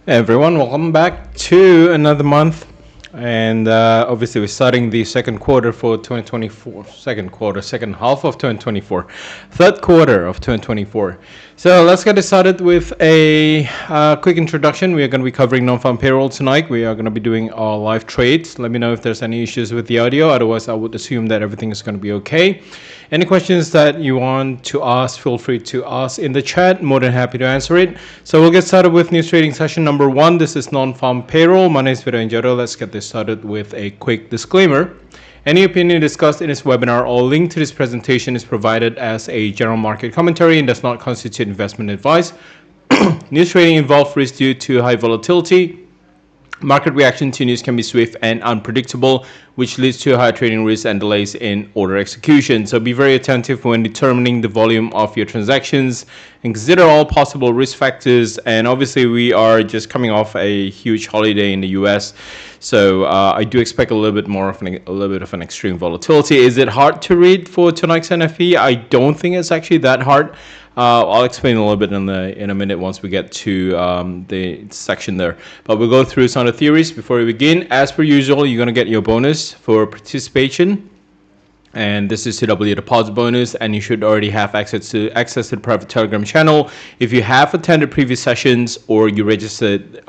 Hey everyone, welcome back to another month. And obviously, we're starting the second quarter for 2024. Second half of 2024, third quarter of 2024. So let's get started with a quick introduction. We are going to be covering non-farm payroll tonight. We are going to be doing our live trades. Let me know if there's any issues with the audio. Otherwise, I would assume that everything is going to be okay. Any questions that you want to ask, feel free to ask in the chat. More than happy to answer it. So we'll get started with news trading session number 1. This is non-farm payroll. My name is Virenjaro. Let's get this started with a quick disclaimer. Any opinion discussed in this webinar or link to this presentation is provided as a general market commentary and does not constitute investment advice. News trading involves risk due to high volatility. Market reaction to news can be swift and unpredictable, which leads to high trading risks and delays in order execution. So be very attentive when determining the volume of your transactions and consider all possible risk factors. And obviously, we are just coming off a huge holiday in the US. So I do expect a little bit of an extreme volatility. Is it hard to read for tonight's NFP? I don't think it's actually that hard. I'll explain a little bit in a minute once we get to the section there. But we'll go through some of the theories before we begin. As per usual, you're going to get your bonus for participation. And this is CW deposit bonus, and you should already have access to the private Telegram channel. If you have attended previous sessions or you registered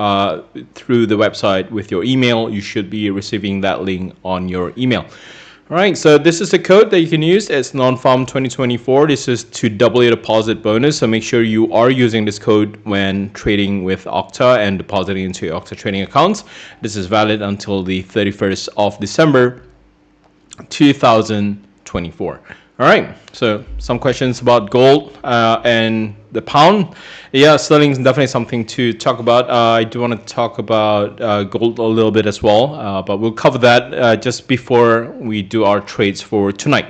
through the website with your email, you should be receiving that link on your email. All right, so this is the code that you can use. It's Nonfarm 2024. This is to double your deposit bonus. So make sure you are using this code when trading with Octa and depositing into your Octa trading accounts. This is valid until the 31st of December 2024. All right, so some questions about gold and the pound. Yeah, sterling is definitely something to talk about. I do want to talk about gold a little bit as well, but we'll cover that just before we do our trades for tonight.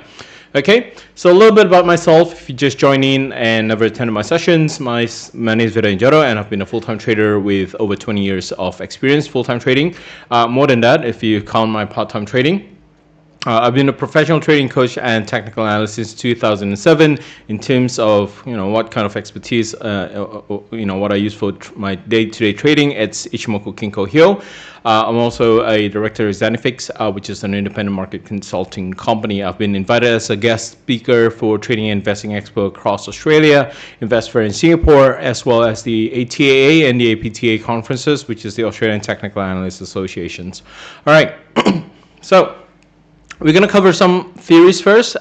Okay, so a little bit about myself. If you just joined in and never attended my sessions, my name is Virenjaro, and I've been a full-time trader with over 20 years of experience full-time trading. More than that, if you count my part-time trading. I've been a professional trading coach and technical analyst since 2007. In terms of what kind of expertise, what I use for my day-to-day trading, it's Ichimoku Kinko Hyo. I'm also a director of Zenifix, which is an independent market consulting company. I've been invited as a guest speaker for Trading and Investing Expo across Australia, InvestFair in Singapore, as well as the ATAA and the APTA conferences, which is the Australian Technical Analysts Associations. All right, so we're going to cover some theories first.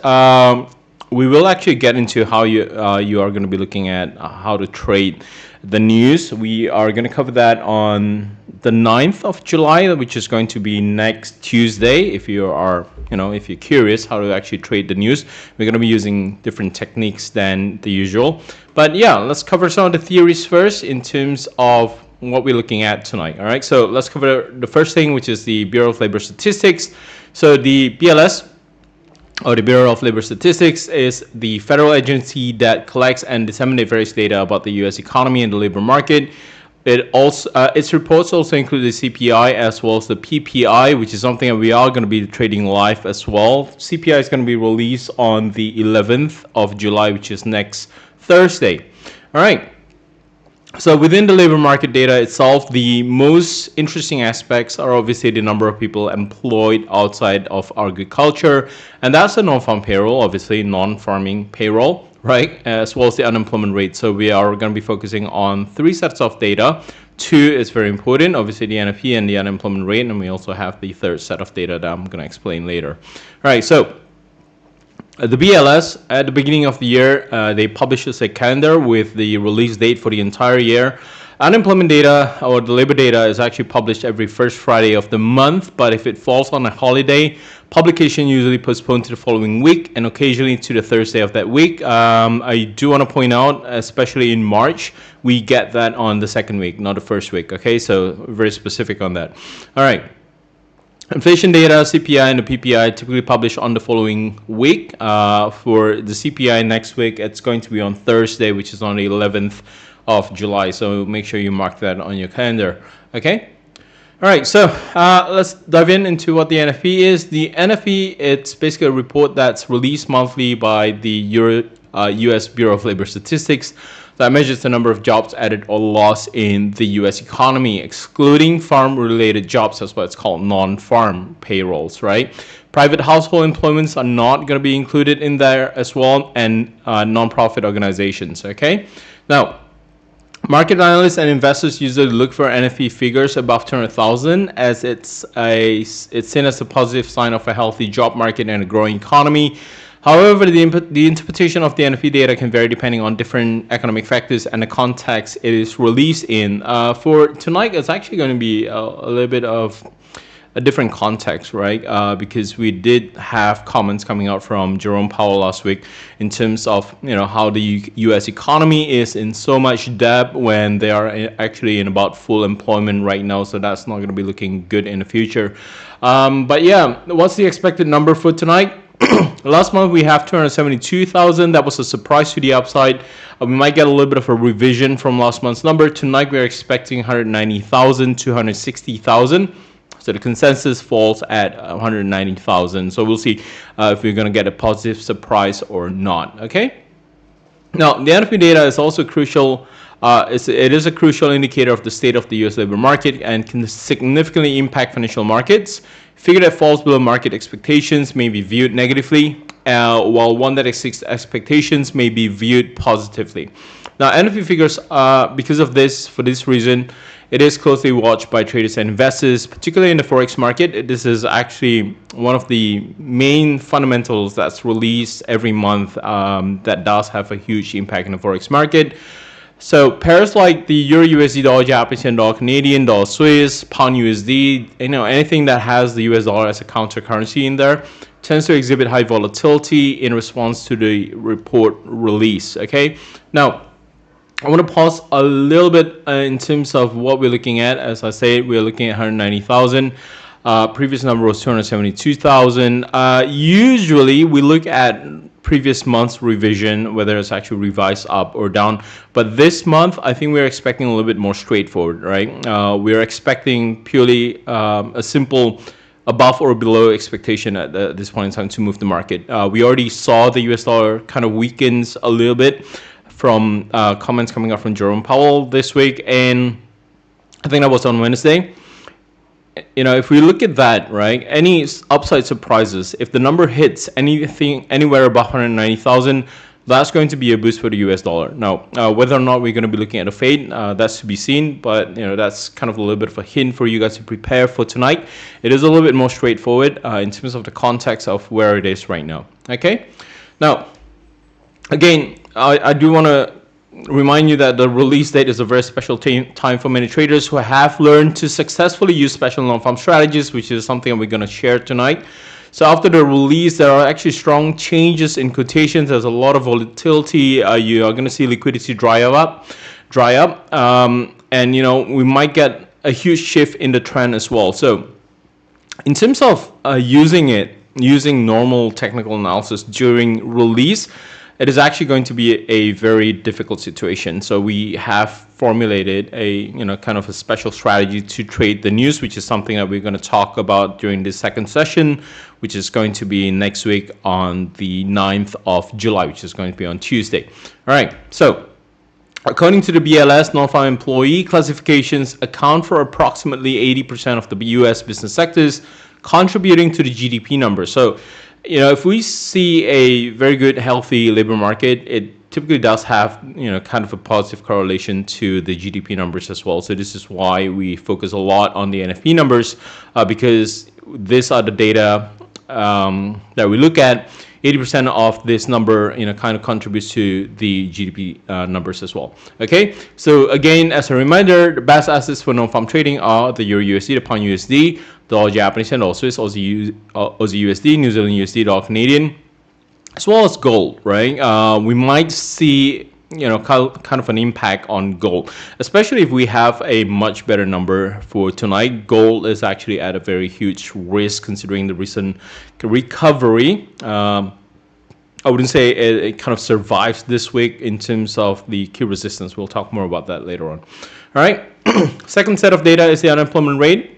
We will actually get into how you are going to be looking at how to trade the news. We are going to cover that on the 9th of July, which is going to be next Tuesday. If you are, if you're curious how to actually trade the news, we're going to be using different techniques than the usual. But yeah, let's cover some of the theories first in terms of what we're looking at tonight. All right, so let's cover the first thing, which is the Bureau of Labor Statistics. So the BLS, or the Bureau of Labor Statistics, is the federal agency that collects and disseminates various data about the U.S. economy and the labor market. Its reports also include the CPI as well as the PPI, which is something that we are going to be trading live as well. CPI is going to be released on the 11th of July, which is next Thursday. All right. So within the labor market data itself, the most interesting aspects are obviously the number of people employed outside of agriculture, and that's the non-farm payroll, obviously non-farming payroll, right, as well as the unemployment rate. So we are going to be focusing on 3 sets of data. 2 is very important, obviously the NFP and the unemployment rate, and we also have the 3rd set of data that I'm going to explain later. All right, so the BLS, at the beginning of the year, they publishes a calendar with the release date for the entire year. Unemployment data, or the labor data, is actually published every first Friday of the month, but if it falls on a holiday, publication usually postponed to the following week and occasionally to the Thursday of that week. I do want to point out, especially in March, we get that on the second week, not the first week. Okay, so very specific on that. All right. Inflation data, CPI, and the PPI typically published on the following week. For the CPI next week, it's going to be on Thursday, which is on the 11th of July. So make sure you mark that on your calendar. Okay? All right, so let's dive into what the NFP is. The NFP, it's basically a report that's released monthly by the US Bureau of Labor Statistics. That measures the number of jobs added or lost in the US economy, excluding farm-related jobs. That's what it's called, non-farm payrolls, right? Private household employments are not going to be included in there as well, and non-profit organizations, okay? Now, market analysts and investors usually look for NFP figures above 200,000 as it's seen as a positive sign of a healthy job market and a growing economy. However, the interpretation of the NFP data can vary depending on different economic factors and the context it is released in. For tonight, it's actually going to be a little bit of a different context, right? Because we did have comments coming out from Jerome Powell last week in terms of how the U.S. economy is in so much debt when they are actually in about full employment right now. So that's not going to be looking good in the future. But yeah, what's the expected number for tonight? Last month we have 272,000. That was a surprise to the upside. We might get a little bit of a revision from last month's number. Tonight we're expecting 190,000, 260,000. So the consensus falls at 190,000. So we'll see if we're going to get a positive surprise or not. Okay. Now the NFP data is also crucial. It is a crucial indicator of the state of the U.S. labor market and can significantly impact financial markets. Figure that falls below market expectations may be viewed negatively, while one that exceeds expectations may be viewed positively. Now, NFP figures, for this reason, it is closely watched by traders and investors, particularly in the forex market. This is actually one of the main fundamentals that's released every month that does have a huge impact in the forex market. So pairs like the Euro USD, dollar Japanese yen, dollar Canadian, dollar Swiss, pound USD, anything that has the US dollar as a counter currency in there tends to exhibit high volatility in response to the report release. Okay, now I want to pause a little bit in terms of what we're looking at. As I said, we're looking at 190,000. Previous number was 272,000. Usually we look at previous month's revision, whether it's actually revised up or down. But this month, I think we're expecting a little bit more straightforward, right? We're expecting purely a simple above or below expectation at this point in time to move the market. We already saw the US dollar kind of weakens a little bit from comments coming out from Jerome Powell this week, and I think that was on Wednesday. If we look at that, right, any upside surprises, if the number hits anything anywhere above 190,000, that's going to be a boost for the US dollar. Now, whether or not we're going to be looking at a fade, that's to be seen, but that's kind of a little bit of a hint for you guys to prepare for tonight. It is a little bit more straightforward in terms of the context of where it is right now. Okay, now again, I do want to remind you that the release date is a very special time for many traders who have learned to successfully use special non-farm strategies, which is something we're going to share tonight. So after the release, there are actually strong changes in quotations. There's a lot of volatility. You are going to see liquidity dry up, and we might get a huge shift in the trend as well. So in terms of using normal technical analysis during release, it is actually going to be a very difficult situation. So we have formulated a kind of a special strategy to trade the news, which is something that we're going to talk about during this second session, which is going to be next week on the 9th of July, which is going to be on Tuesday. All right. So according to the BLS, non-farm employee classifications account for approximately 80% of the U.S. business sectors, contributing to the GDP number. So if we see a very good, healthy labor market, it typically does have, kind of a positive correlation to the GDP numbers as well. So this is why we focus a lot on the NFP numbers, because these are the data that we look at. 80% of this number, kind of contributes to the GDP numbers as well. Okay, so again, as a reminder, the best assets for non-farm trading are the Euro USD, the Pound USD, dollar Japanese yen, dollar Swiss, Aussie USD, New Zealand USD, dollar Canadian, as well as gold. Right? We might see kind of an impact on gold, especially if we have a much better number for tonight. Gold is actually at a very huge risk considering the recent recovery. I wouldn't say it kind of survives this week in terms of the key resistance. We'll talk more about that later on. All right. Second set of data is the unemployment rate.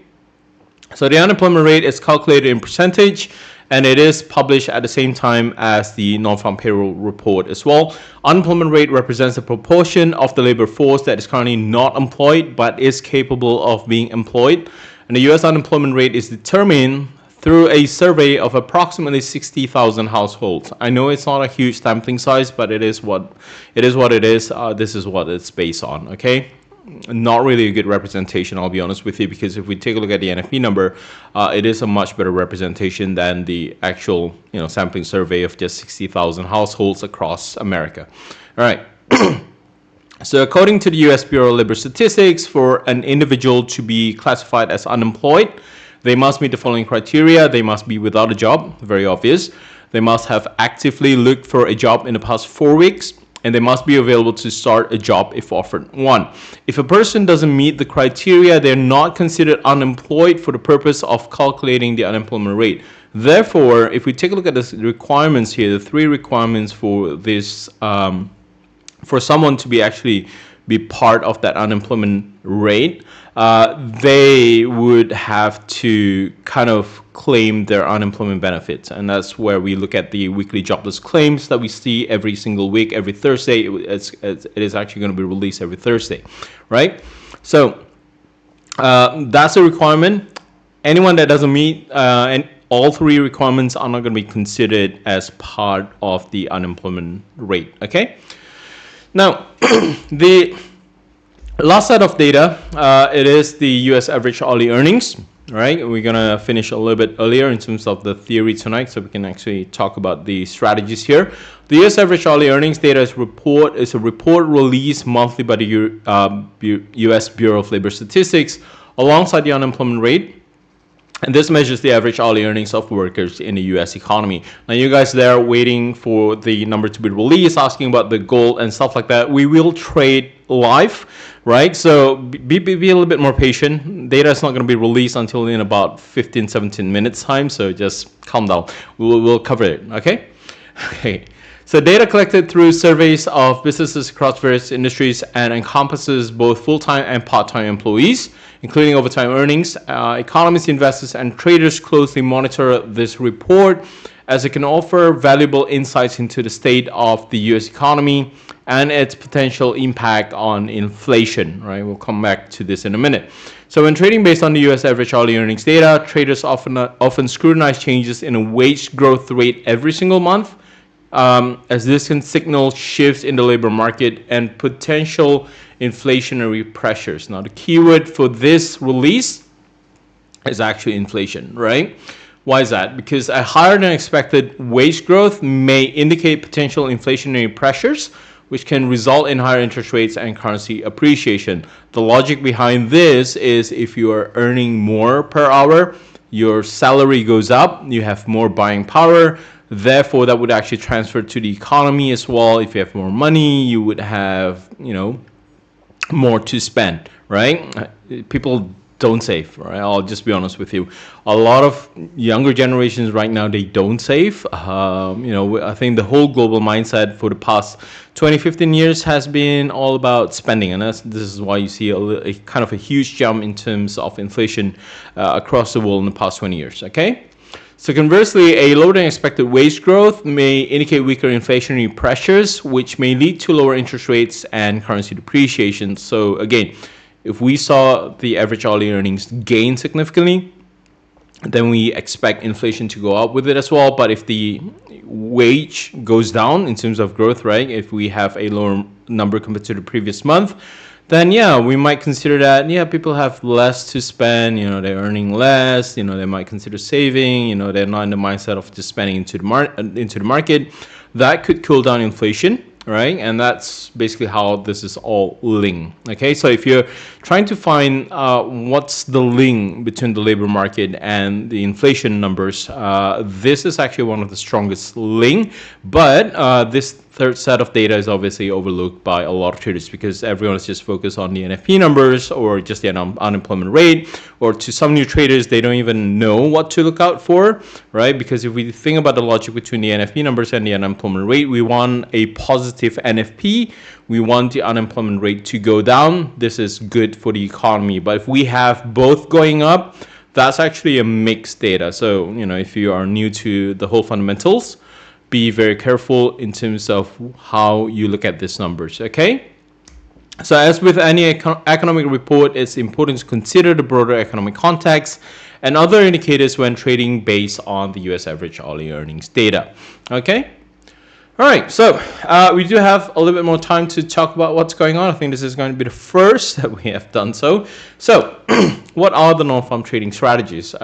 So the unemployment rate is calculated in percentage, and it is published at the same time as the non-farm payroll report as well. Unemployment rate represents the proportion of the labor force that is currently not employed but is capable of being employed. And the US unemployment rate is determined through a survey of approximately 60,000 households. I know it's not a huge sampling size, but it is what it is. This is what it's based on, okay? Not really a good representation, I'll be honest with you, because if we take a look at the NFP number, it is a much better representation than the actual, sampling survey of just 60,000 households across America. All right. So according to the US Bureau of Labor Statistics, for an individual to be classified as unemployed, they must meet the following criteria. They must be without a job, very obvious. They must have actively looked for a job in the past 4 weeks, and they must be available to start a job if offered one. If a person doesn't meet the criteria, they're not considered unemployed for the purpose of calculating the unemployment rate. Therefore, if we take a look at the requirements here, the 3 requirements for this, for someone to be part of that unemployment rate, they would have to kind of claim their unemployment benefits, and that's where we look at the weekly jobless claims that we see every single week, every Thursday. It is actually going to be released every Thursday, right? So that's a requirement. Anyone that doesn't meet and all 3 requirements are not going to be considered as part of the unemployment rate, okay? Now, the last set of data, it is the U.S. average hourly earnings, right? We're going to finish a little bit earlier in terms of the theory tonight, so we can actually talk about the strategies here. The U.S. average hourly earnings data is a report released monthly by the U.S. Bureau of Labor Statistics alongside the unemployment rate. And this measures the average hourly earnings of workers in the U.S. economy. Now, you guys there waiting for the number to be released, asking about the gold and stuff like that. We will trade live, right? So be a little bit more patient. Data is not going to be released until in about 15-17 minutes time. So just calm down. We'll cover it, okay? Okay. So data collected through surveys of businesses across various industries and encompasses both full-time and part-time employees, including overtime earnings. Economists, investors, and traders closely monitor this report as it can offer valuable insights into the state of the U.S. economy and its potential impact on inflation, right? We'll come back to this in a minute. So when trading based on the U.S. average hourly earnings data, traders often scrutinize changes in a wage growth rate every single month, as this can signal shifts in the labor market and potential inflationary pressures. Now, the keyword for this release is actually inflation, right? Why is that? Because a higher than expected wage growth may indicate potential inflationary pressures, which can result in higher interest rates and currency appreciation. The logic behind this is if you are earning more per hour, your salary goes up, you have more buying power. Therefore, that would actually transfer to the economy as well. If you have more money, you would have, more to spend, right? People don't save, right? I'll just be honest with you. A lot of younger generations right now, they don't save. I think the whole global mindset for the past 20-15 years has been all about spending, and this is why you see a kind of a huge jump in terms of inflation across the world in the past 20 years, okay? So conversely, a lower than expected wage growth may indicate weaker inflationary pressures, which may lead to lower interest rates and currency depreciation. So again, if we saw the average hourly earnings gain significantly, then we expect inflation to go up with it as well. But if the wage goes down in terms of growth, right, if we have a lower number compared to the previous month, then yeah, we might consider that, yeah, people have less to spend, they're earning less, they might consider saving, they're not in the mindset of just spending into the market. That could cool down inflation, right? And that's basically how this is all linked, okay? So if you're trying to find what's the link between the labor market and the inflation numbers, this is actually one of the strongest link, but this third set of data is obviously overlooked by a lot of traders because everyone is just focused on the NFP numbers or just the unemployment rate, or to some new traders, they don't even know what to look out for, right? Because if we think about the logic between the NFP numbers and the unemployment rate, we want a positive NFP. We want the unemployment rate to go down. This is good for the economy. But if we have both going up, that's actually a mixed data. So, if you are new to the whole fundamentals, be very careful in terms of how you look at these numbers, okay? So as with any economic report, it's important to consider the broader economic context and other indicators when trading based on the US average hourly earnings data, okay? All right, so we do have a little bit more time to talk about what's going on. I think this is going to be the first that we have done so. So what are the non-farm trading strategies?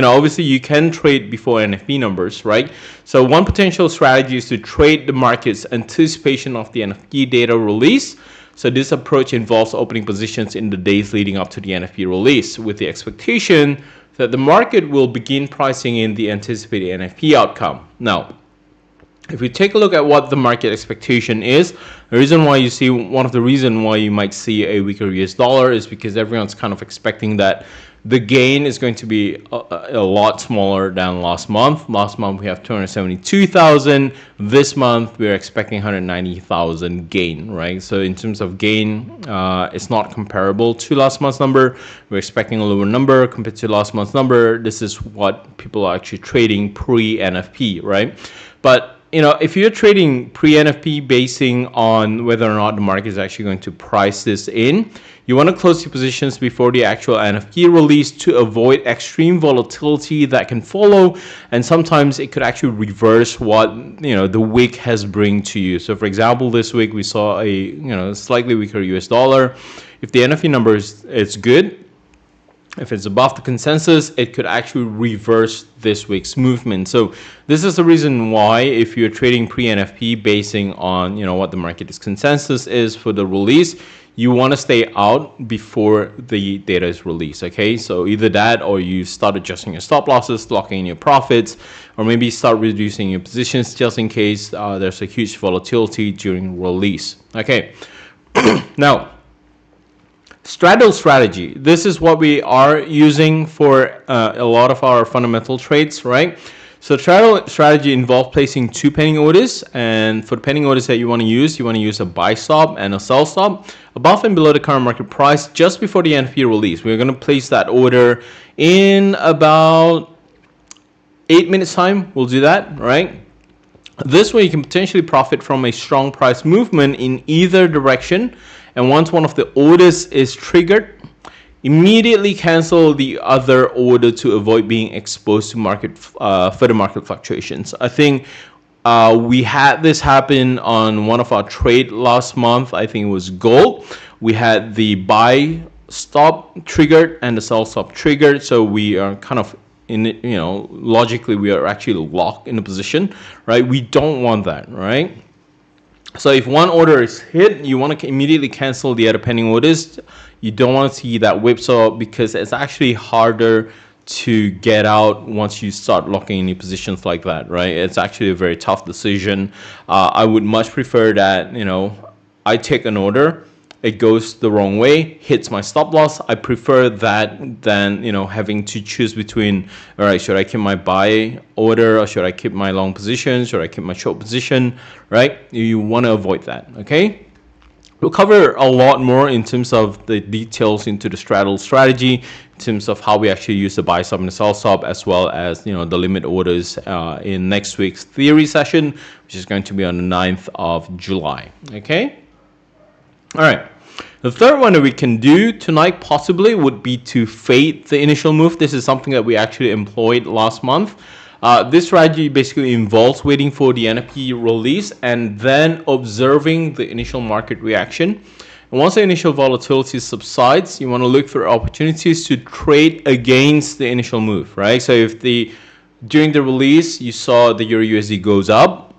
Obviously you can trade before NFP numbers, right? So one potential strategy is to trade the market's anticipation of the NFP data release. So this approach involves opening positions in the days leading up to the NFP release with the expectation that the market will begin pricing in the anticipated NFP outcome. Now, if we take a look at what the market expectation is, one of the reasons why you might see a weaker US dollar is because everyone's kind of expecting that the gain is going to be a lot smaller than last month. Last month we have 272,000. This month we're expecting 190,000 gain, right? So in terms of gain, it's not comparable to last month's number. We're expecting a lower number compared to last month's number. This is what people are actually trading pre-NFP, right? But if you're trading pre-NFP basing on whether or not the market is actually going to price this in, you want to close your positions before the actual NFP release to avoid extreme volatility that can follow, and sometimes it could actually reverse what the week has bring to you. So for example, this week we saw a slightly weaker US dollar. If the NFP number is good, if it's above the consensus, it could actually reverse this week's movement. So this is the reason why, if you're trading pre-NFP basing on what the market's consensus is for the release, you want to stay out before the data is released, okay? So either that, or you start adjusting your stop losses, locking in your profits, or maybe start reducing your positions just in case there's a huge volatility during release, okay? Now, straddle strategy. This is what we are using for a lot of our fundamental trades, right? So straddle strategy involves placing two pending orders, and for the pending orders that you want to use a buy stop and a sell stop above and below the current market price just before the NFP release. We're going to place that order in about 8 minutes time. We'll do that, right? This way you can potentially profit from a strong price movement in either direction. And once one of the orders is triggered, immediately cancel the other order to avoid being exposed to further market fluctuations. I think we had this happen on one of our trade last month. I think it was gold. We had the buy stop triggered and the sell stop triggered. So we are kind of logically we are actually locked in a position, right? We don't want that, right? So if one order is hit, you want to immediately cancel the other pending orders. You don't want to see that whipsaw, because it's actually harder to get out once you start locking in positions like that, right? It's actually a very tough decision. I would much prefer that, I take an order, it goes the wrong way, hits my stop loss. I prefer that than having to choose between, all right, should I keep my buy order, or should I keep my long position, should I keep my short position, right? You want to avoid that, okay? We'll cover a lot more in terms of the details into the straddle strategy, in terms of how we actually use the buy stop and the sell stop, as well as the limit orders in next week's theory session, which is going to be on the 9th of July, okay? All right. The third one that we can do tonight possibly would be to fade the initial move. This is something that we actually employed last month. This strategy basically involves waiting for the NFP release and then observing the initial market reaction. And once the initial volatility subsides, you want to look for opportunities to trade against the initial move, right? So if during the release you saw the Euro USD goes up,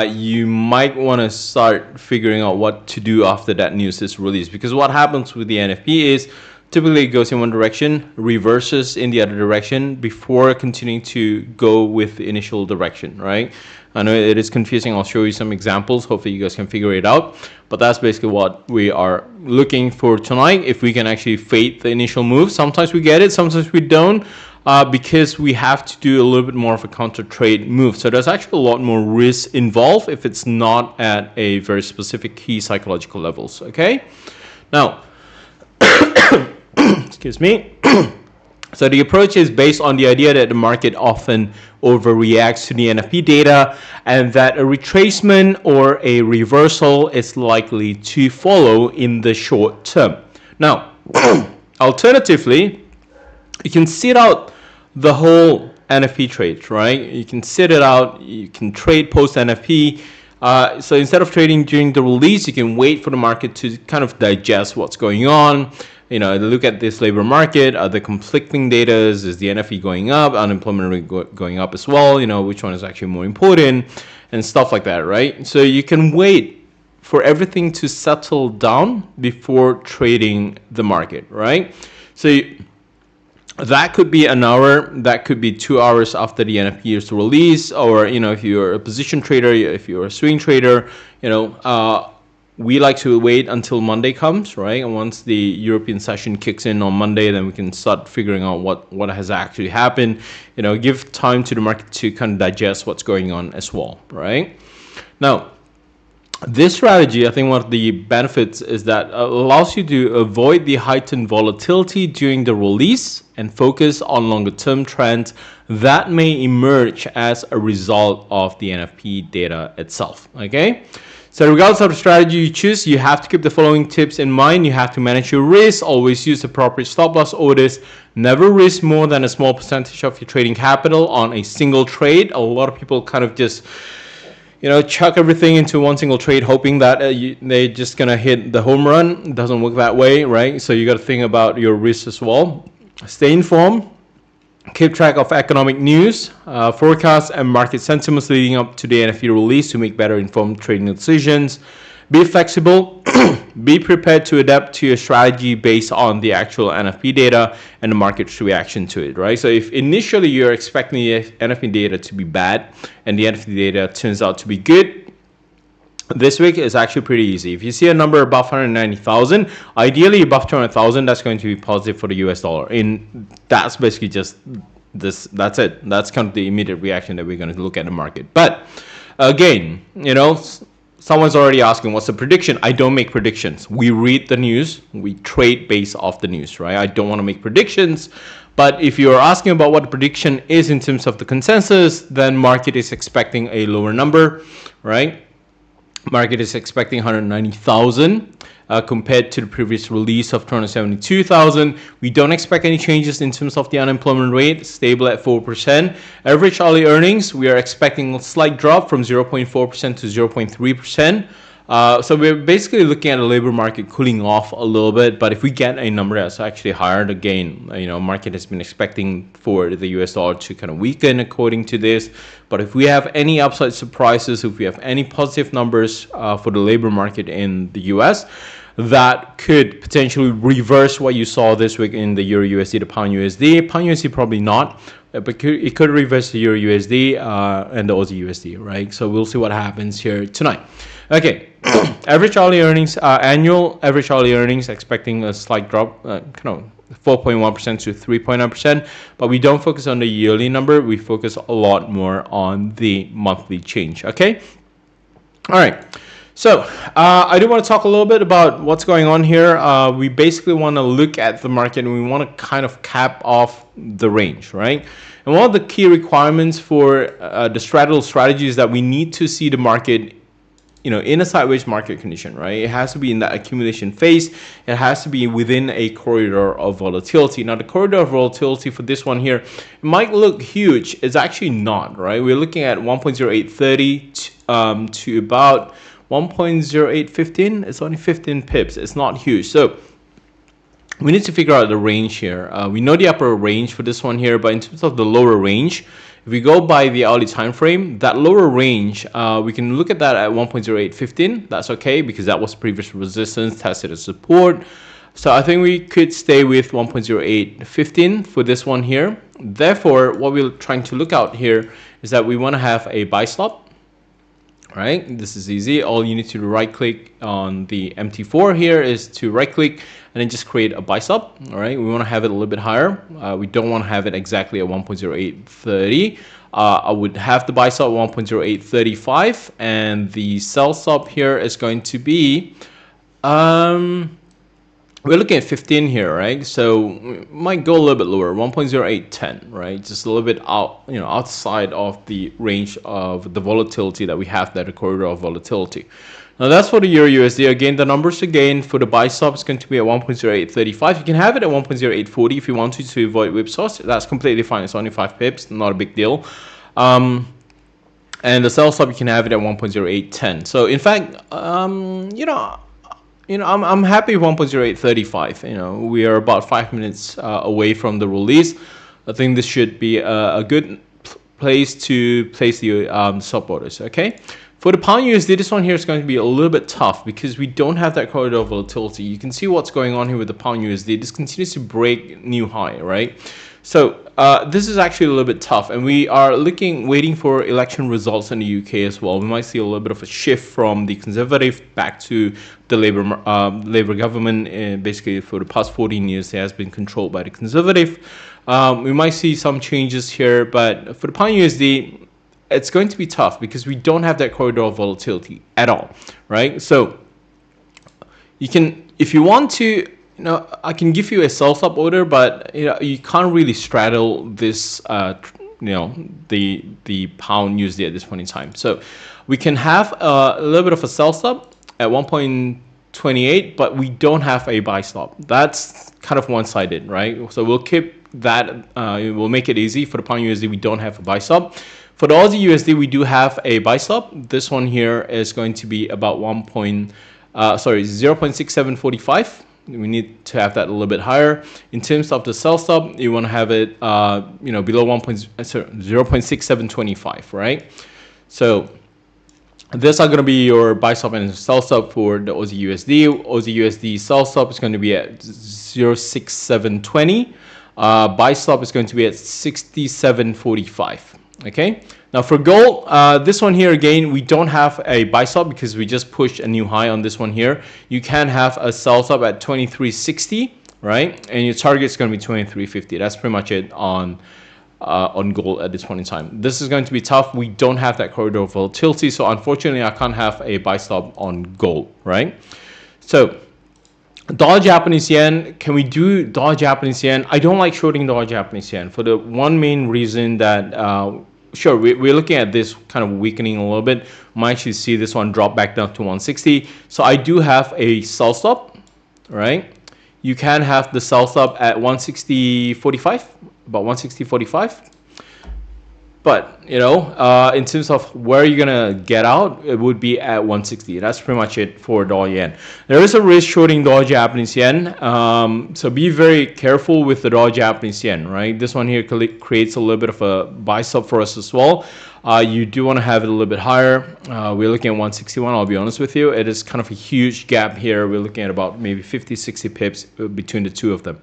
you might want to start figuring out what to do after that news is released, because what happens with the NFP is typically it goes in one direction, reverses in the other direction before continuing to go with the initial direction, right? I know it is confusing. I'll show you some examples. Hopefully you guys can figure it out. But that's basically what we are looking for tonight. If we can actually fade the initial move, sometimes we get it, sometimes we don't. Because we have to do a little bit more of a counter trade move. So there's actually a lot more risk involved if it's not at a very specific key psychological levels, okay? Now, excuse me. So the approach is based on the idea that the market often overreacts to the NFP data and that a retracement or a reversal is likely to follow in the short term. Now, alternatively, you can sit out the whole NFP trade, right? You can sit it out, you can trade post NFP. So instead of trading during the release, you can wait for the market to kind of digest what's going on. Look at this labor market. Are the conflicting data? Is the NFP going up? Unemployment rate going up as well? Which one is actually more important? And stuff like that, right? So you can wait for everything to settle down before trading the market, right? So that could be an hour, that could be 2 hours after the NFP is released, or if you're a position trader, if you're a swing trader, we like to wait until Monday comes, right? And once the European session kicks in on Monday, then we can start figuring out what has actually happened. Give time to the market to kind of digest what's going on as well, right? Now, this strategy, I think one of the benefits is that it allows you to avoid the heightened volatility during the release and focus on longer term trends that may emerge as a result of the NFP data itself, okay? So regardless of the strategy you choose, you have to keep the following tips in mind. You have to manage your risk, always use appropriate stop loss orders, never risk more than a small percentage of your trading capital on a single trade. A lot of people kind of just chuck everything into one single trade, hoping that they're just gonna hit the home run. It doesn't work that way, right? So you got to think about your risks as well. Stay informed. Keep track of economic news, forecasts, and market sentiments leading up to the NFP release to make better informed trading decisions. Be flexible. Be prepared to adapt to your strategy based on the actual NFP data and the market's reaction to it, right? So if initially you're expecting the NFP data to be bad and the NFP data turns out to be good, this week is actually pretty easy. If you see a number above 190,000, ideally above 200,000, that's going to be positive for the US dollar. And that's basically just this. That's it. That's kind of the immediate reaction that we're going to look at the market. But again, someone's already asking, what's the prediction? I don't make predictions. We read the news. We trade based off the news, right? I don't want to make predictions. But if you're asking about what the prediction is in terms of the consensus, then market is expecting a lower number, right? Market is expecting 190,000 compared to the previous release of 272,000. We don't expect any changes in terms of the unemployment rate, stable at 4%. Average hourly earnings, we are expecting a slight drop from 0.4% to 0.3%. So we're basically looking at the labor market cooling off a little bit, but if we get a number that's actually higher, again, market has been expecting for the US dollar to kind of weaken according to this. But if we have any upside surprises, if we have any positive numbers for the labor market in the US, that could potentially reverse what you saw this week in the Euro USD to Pound USD. Pound USD probably not, but it could reverse the Euro USD and the Aussie USD, right? So we'll see what happens here tonight. Okay, average hourly earnings, annual average hourly earnings expecting a slight drop, 4.1% to 3.9%, but we don't focus on the yearly number. We focus a lot more on the monthly change, okay? All right, so I do want to talk a little bit about what's going on here. We basically want to look at the market and we want to kind of cap off the range, right? And one of the key requirements for the straddle strategy is that we need to see the market in a sideways market condition, right? It has to be in that accumulation phase. It has to be within a corridor of volatility. Now, the corridor of volatility for this one here, it might look huge. It's actually not, right? We're looking at 1.0830 to about 1.0815. It's only 15 pips. It's not huge. So we need to figure out the range here. We know the upper range for this one here, but in terms of the lower range, if we go by the hourly time frame, that lower range, we can look at that at 1.0815. That's okay because that was previous resistance, tested as support. So I think we could stay with 1.0815 for this one here. Therefore, what we're trying to look out here is that we want to have a buy stop. Right, this is easy. All you need to right click on the MT4 here is to right click and then just create a buy stop. All right, we want to have it a little bit higher. We don't want to have it exactly at 1.0830. I would have the buy stop 1.0835 and the sell stop here is going to be we're looking at 15 here, right? So we might go a little bit lower, 1.0810, right? Just a little bit out, outside of the range of the volatility that we have, that corridor of volatility. Now that's for the Euro USD. Again, the numbers again for the buy stop is going to be at 1.0835. You can have it at 1.0840 if you want to avoid whipsaws. That's completely fine. It's only 5 pips, not a big deal. And the sell stop, you can have it at 1.0810. So in fact, I'm happy with 1.0835. We are about 5 minutes away from the release. I think this should be a good place to place the stop orders. Okay. For the pound USD, this one here is going to be a little bit tough because we don't have that corridor of volatility. You can see what's going on here with the pound USD. This continues to break new high, right? So this is actually a little bit tough, and we are waiting for election results in the UK as well. We might see a little bit of a shift from the Conservative back to the Labour government. Basically, for the past 14 years, it has been controlled by the Conservative. We might see some changes here, but for the pound USD, it's going to be tough because we don't have that corridor of volatility at all, right? So you can, if you want to, I can give you a sell stop order, but you can't really straddle this, the pound USD at this point in time. So we can have a little bit of a sell stop at 1.28, but we don't have a buy stop. That's kind of one-sided, right? So we'll keep that. We'll make it easy. For the pound USD, we don't have a buy stop. For the Aussie USD, we do have a buy stop. This one here is going to be about 0.6745. We need to have that a little bit higher. In terms of the sell stop, you want to have it, below 0.6725, right? So these are going to be your buy stop and sell stop for the Aussie USD. Aussie USD sell stop is going to be at 0.6720. Buy stop is going to be at 67.45. Okay. Now for gold, this one here again, we don't have a buy stop because we just pushed a new high on this one here. You can have a sell stop at 23.60, right? And your target is going to be 23.50. That's pretty much it on gold at this point in time. This is going to be tough. We don't have that corridor of volatility, so unfortunately, I can't have a buy stop on gold, right? So dollar Japanese yen, can we do dollar Japanese yen? I don't like shorting dollar Japanese yen for the one main reason that sure, we're looking at this kind of weakening a little bit. Might actually see this one drop back down to 160. So I do have a sell stop, right? You can have the sell stop at 160.45, about 160.45. But, in terms of where you're going to get out, it would be at 160. That's pretty much it for dollar yen. There is a risk shorting dollar Japanese yen. So be very careful with the dollar Japanese yen, right? This one here creates a little bit of a buy stop for us as well. You do want to have it a little bit higher. We're looking at 161, I'll be honest with you. It is kind of a huge gap here. We're looking at about maybe 50, 60 pips between the two of them.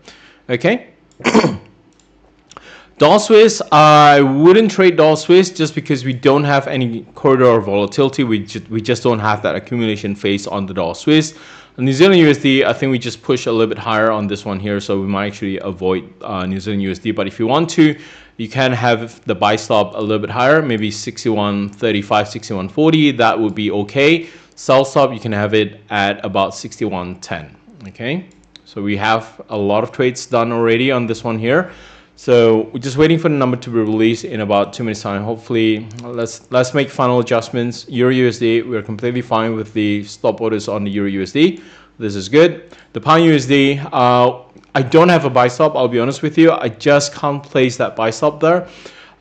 Okay? Dollar Swiss, I wouldn't trade dollar Swiss just because we don't have any corridor of volatility. We just don't have that accumulation phase on the dollar Swiss. On New Zealand USD, I think we just push a little bit higher on this one here, so we might actually avoid New Zealand USD. But if you want to, you can have the buy stop a little bit higher, maybe 61.35, 61.40. That would be okay. Sell stop, you can have it at about 61.10. Okay, so we have a lot of trades done already on this one here. So we're just waiting for the number to be released in about 2 minutes time. Hopefully, let's make final adjustments. Euro USD, we're completely fine with the stop orders on the Euro USD. This is good. The pound USD, I don't have a buy stop. I'll be honest with you. I just can't place that buy stop there.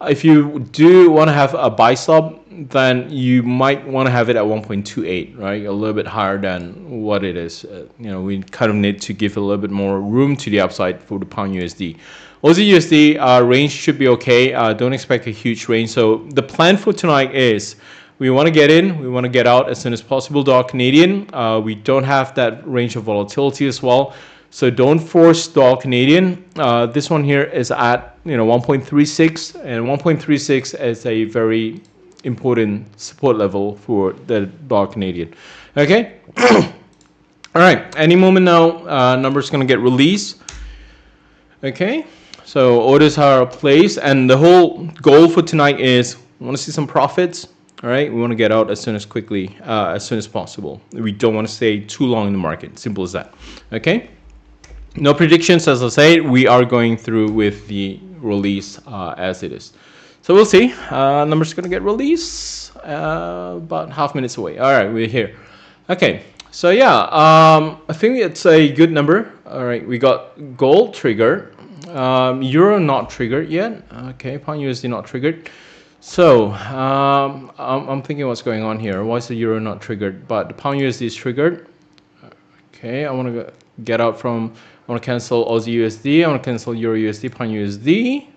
If you do want to have a buy stop, then you might want to have it at 1.28, right? A little bit higher than what it is. We kind of need to give a little bit more room to the upside for the pound USD. Aussie USD range should be okay. Don't expect a huge range. So the plan for tonight is we want to get in, we want to get out as soon as possible. Dollar Canadian, we don't have that range of volatility as well. So don't force dollar Canadian. This one here is at 1.36, and 1.36 is a very important support level for the dollar Canadian. Okay. All right. Any moment now, number's gonna get released. Okay. So orders are placed, and the whole goal for tonight is we want to see some profits. All right, we want to get out as soon as possible. We don't want to stay too long in the market. Simple as that. Okay. No predictions, as I said. We are going through with the release as it is. So we'll see. Numbers going to get released about half minutes away. All right, we're here. Okay, so yeah, I think it's a good number. All right, we got gold triggered, euro not triggered yet. Okay, pound USD not triggered. So I'm thinking what's going on here. Why is the euro not triggered, but the pound USD is triggered? Okay, I want to get out from. I want to cancel Aussie USD. I want to cancel Euro USD, Pound USD.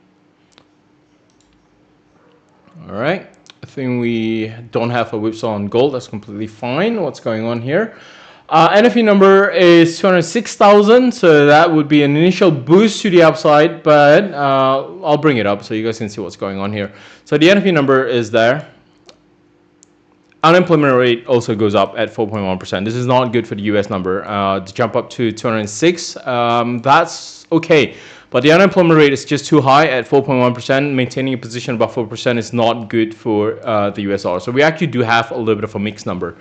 All right. I think we don't have a whipsaw on gold. That's completely fine. What's going on here? NFP number is 206,000. So that would be an initial boost to the upside. But I'll bring it up so you guys can see what's going on here. So the NFP number is there. Unemployment rate also goes up at 4.1%. This is not good for the US number. To jump up to 206, that's okay. But the unemployment rate is just too high at 4.1%. Maintaining a position above 4% is not good for the US dollar. So we actually do have a little bit of a mixed number.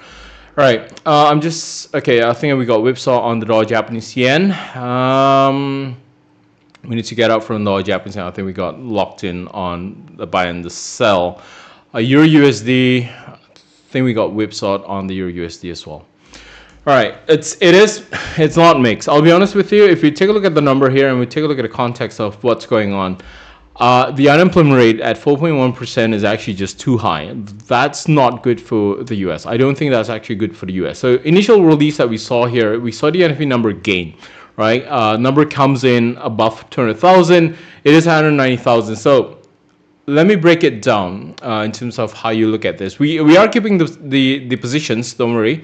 All right, okay, I think we got whipsaw on the dollar Japanese yen. We need to get out from the dollar Japanese yen. I think we got locked in on the buy and the sell. Euro USD. I think we got whipsawed on the Euro USD as well. All right, it's not mixed. I'll be honest with you. If you take a look at the number here and we take a look at the context of what's going on, the unemployment rate at 4.1% is actually just too high. That's not good for the US. I don't think that's actually good for the US. So initial release that we saw here, we saw the NFP number gain, right? Number comes in above 200,000. It is 190,000. So let me break it down in terms of how you look at this. We are keeping the positions, don't worry,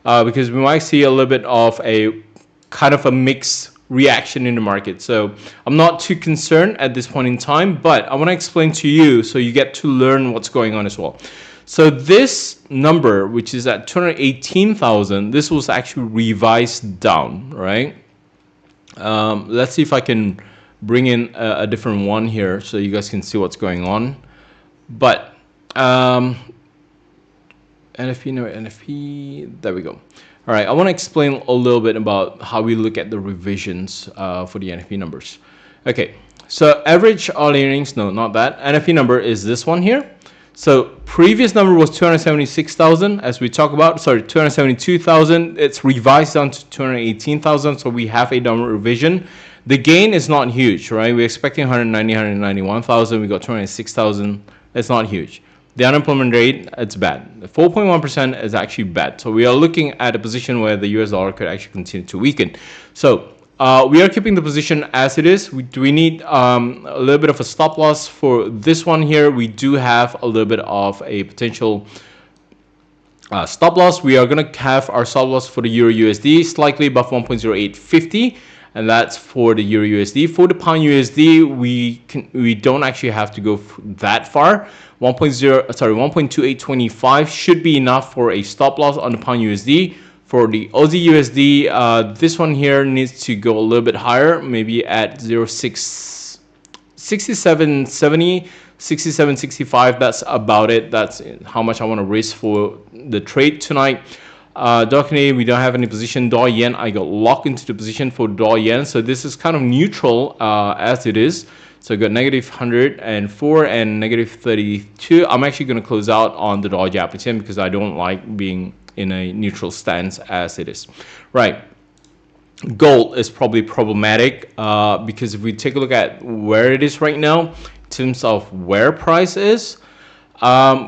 because we might see a little bit of a kind of a mixed reaction in the market. So I'm not too concerned at this point in time, but I want to explain to you so you get to learn what's going on as well. So this number, which is at 218,000, this was actually revised down, right? Let's see if I can bring in a different one here so you guys can see what's going on. But NFP, no NFP, there we go. All right, I want to explain a little bit about how we look at the revisions for the NFP numbers. Okay, so average hourly earnings, no, not that. NFP number is this one here. So previous number was 276,000, as we talk about, sorry, 272,000. It's revised down to 218,000, so we have a downward revision. The gain is not huge, right? We're expecting 190, 191,000. We got 206,000. It's not huge. The unemployment rate, it's bad. 4.1% is actually bad. So we are looking at a position where the US dollar could actually continue to weaken. So we are keeping the position as it is. We need a little bit of a stop loss for this one here. We do have a little bit of a potential stop loss. We are going to have our stop loss for the Euro USD slightly above 1.0850. And that's for the Euro USD. For the Pound USD, we don't actually have to go that far. 1.2825 should be enough for a stop loss on the Pound USD. For the Aussie USD, this one here needs to go a little bit higher, maybe at 67.70, 67.65. That's about it. That's how much I want to risk for the trade tonight. Dollar Canadian, we don't have any position. Dollar Yen, I got locked into the position for Dollar Yen. So this is kind of neutral as it is. So I got negative 104 and negative 32. I'm actually going to close out on the Dollar Japanese Yen because I don't like being in a neutral stance as it is. Right. Gold is probably problematic because if we take a look at where it is right now, in terms of where price is,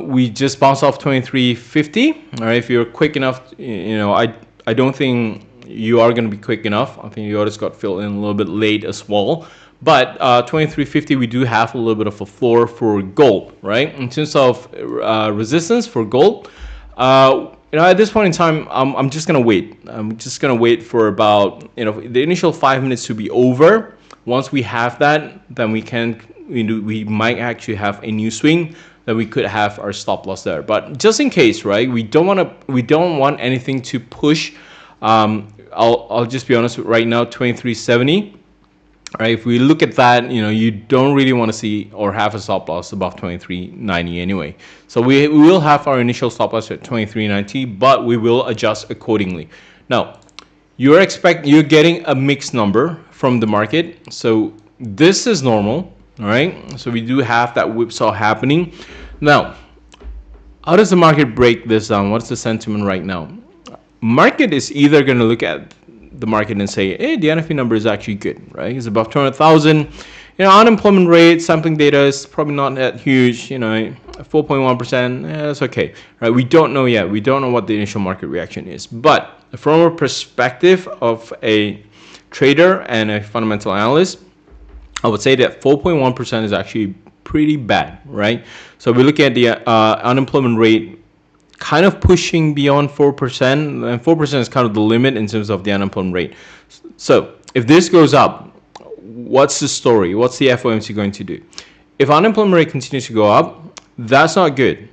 we just bounced off 23.50. All right, if you're quick enough, I don't think you are going to be quick enough. I think you just got filled in a little bit late as well. But 23.50, we do have a little bit of a floor for gold, right? In terms of resistance for gold, at this point in time, I'm just gonna wait. I'm just gonna wait for about the initial 5 minutes to be over. Once we have that, then we might actually have a new swing. Then we could have our stop loss there. But just in case, right? We don't want anything to push. I'll just be honest right now, 23.70. Right, if we look at that, you don't really want to see or have a stop loss above 23.90 anyway. So we will have our initial stop loss at 23.90, but we will adjust accordingly. Now, you're getting a mixed number. from the market. So this is normal, all right? So we do have that whipsaw happening. Now, how does the market break this down? What's the sentiment right now? Market is either going to look at the market and say, hey, the NFP number is actually good, right? It's above 200,000. Unemployment rate, sampling data is probably not that huge, 4.1%, that's okay, right? We don't know yet. We don't know what the initial market reaction is. But from a perspective of a trader and a fundamental analyst, I would say that 4.1% is actually pretty bad, right? So we're looking at the unemployment rate kind of pushing beyond 4%, and 4% is kind of the limit in terms of the unemployment rate. So if this goes up, what's the story? What's the FOMC going to do? If unemployment rate continues to go up, that's not good.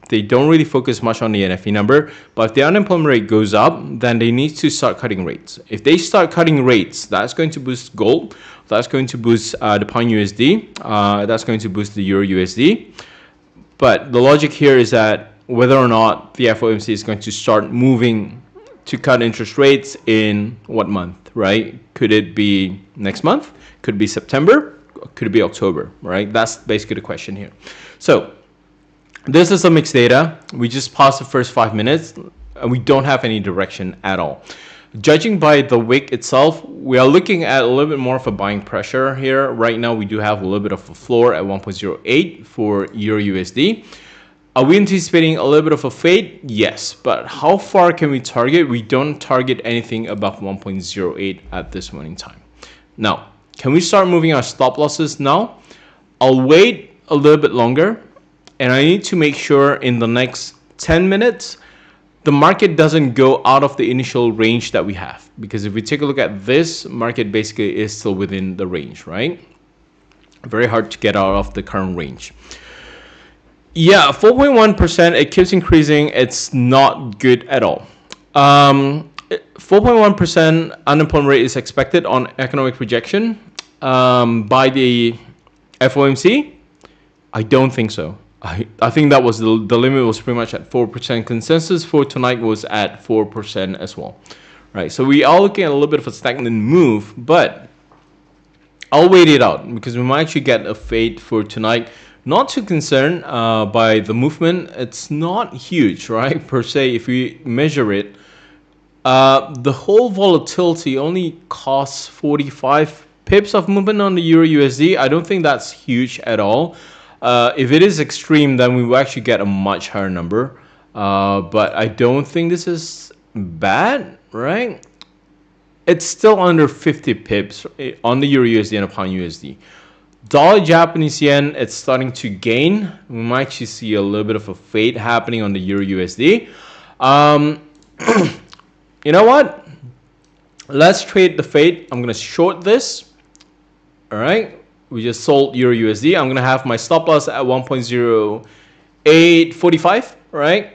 They don't really focus much on the NFP number, but if the unemployment rate goes up, then they need to start cutting rates. If they start cutting rates, that's going to boost gold, that's going to boost the pound USD, that's going to boost the euro USD. But the logic here is that whether or not the FOMC is going to start moving to cut interest rates in what month, right? Could it be next month? Could it be September? Could it be October, right? That's basically the question here. So this is some mixed data. We just passed the first 5 minutes and we don't have any direction at all. Judging by the wick itself, we are looking at a little bit more of a buying pressure here. Right now, we do have a little bit of a floor at 1.08 for Euro USD. Are we anticipating a little bit of a fade? Yes, but how far can we target? We don't target anything above 1.08 at this moment in time. Now, can we start moving our stop losses now? I'll wait a little bit longer, and I need to make sure in the next 10 minutes, the market doesn't go out of the initial range that we have. Because if we take a look at this, market basically is still within the range, right? Very hard to get out of the current range. Yeah, 4.1%, it keeps increasing. It's not good at all. 4.1% unemployment rate is expected on economic projection by the FOMC. I don't think so. I think that was the limit was pretty much at 4%. Consensus for tonight was at 4% as well. Right, so we are looking at a little bit of a stagnant move, but I'll wait it out because we might actually get a fade for tonight. Not too concerned by the movement. It's not huge, right, per se, if we measure it. The whole volatility only costs 45 pips of movement on the Euro USD. I don't think that's huge at all. If it is extreme, then we will actually get a much higher number. But I don't think this is bad, right? It's still under 50 pips on the Euro USD and a pound USD. Dollar Japanese yen, it's starting to gain. We might actually see a little bit of a fade happening on the Euro USD. You know what? Let's trade the fade. I'm going to short this. All right. We just sold Euro USD. I'm going to have my stop loss at 1.0845. Right.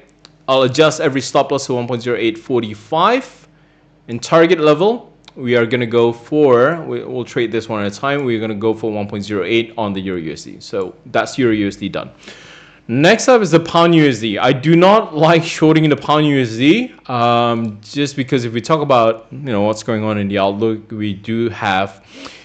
I'll adjust every stop loss to 1.0845. In target level, we are going to go for, we'll trade this one at a time. We're going to go for 1.08 on the Euro USD. So that's Euro USD done. Next up is the pound USD. I do not like shorting the pound USD just because if we talk about what's going on in the outlook, we do have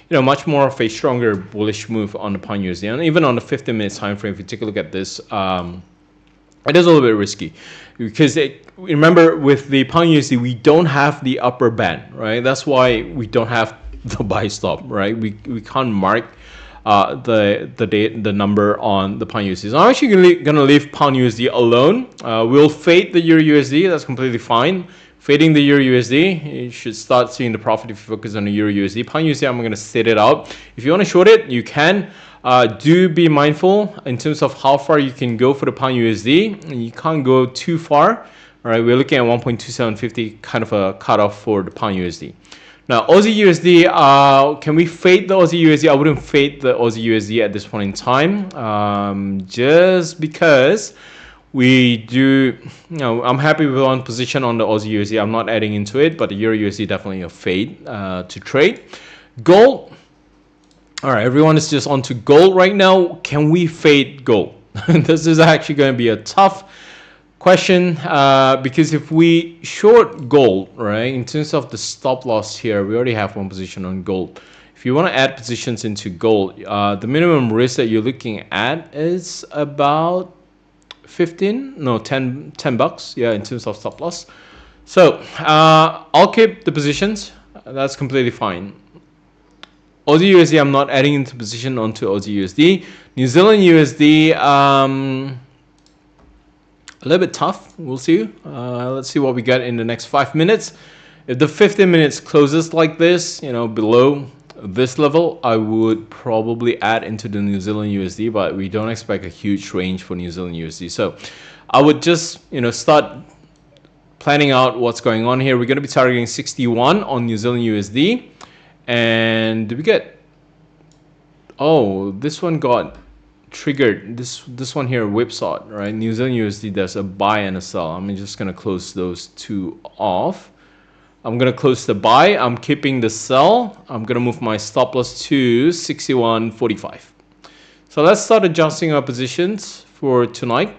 much more of a stronger bullish move on the pound USD. And even on the 15-minute time frame, if you take a look at this, it is a little bit risky because remember with the pound USD, we don't have the upper band, right? That's why we don't have the buy stop, right? We can't mark the number on the pound USD. So I'm actually gonna leave pound USD alone. We'll fade the Euro USD. That's completely fine. Fading the Euro USD, you should start seeing the profit if you focus on the Euro USD. Pound USD, I'm gonna sit it out. If you want to short it, you can. Do be mindful in terms of how far you can go for the pound USD. You can't go too far. All right, we're looking at 1.2750, kind of a cutoff for the pound USD. Now, Aussie USD, can we fade the Aussie USD? I wouldn't fade the Aussie USD at this point in time, just because we do, I'm happy with one position on the Aussie USD. I'm not adding into it, but the Euro USD definitely a fade to trade. Gold. All right, everyone is just onto gold right now. Can we fade gold? This is actually going to be a tough question, because if we short gold, right, in terms of the stop loss here, we already have one position on gold. If you want to add positions into gold, the minimum risk that you're looking at is about 10 bucks, yeah, in terms of stop loss. So I'll keep the positions. That's completely fine. Aussie USD, I'm not adding into position onto Aussie USD. New Zealand USD, a little bit tough. We'll see. Let's see what we get in the next 5 minutes. If the 15 minutes closes like this, you know, below this level, I would probably add into the New Zealand USD, but we don't expect a huge range for New Zealand USD. So I would just, you know, start planning out what's going on here. We're going to be targeting 61 on New Zealand USD. And did we get, oh, this one got triggered. This one here whipsawed, right? New Zealand USD, there's a buy and a sell. I'm just going to close those two off. I'm going to close the buy. I'm keeping the sell. I'm going to move my stop loss to 61.45. So let's start adjusting our positions for tonight.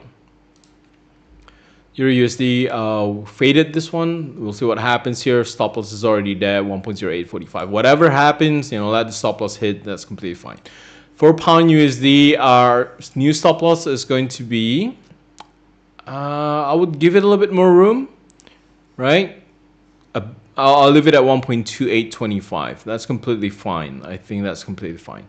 Euro USD faded this one. We'll see what happens here. Stop loss is already there, 1.0845. Whatever happens, you know, let the stop loss hit. That's completely fine. For pound USD, our new stop loss is going to be, I would give it a little bit more room, right? I'll leave it at 1.2825. That's completely fine. I think that's completely fine.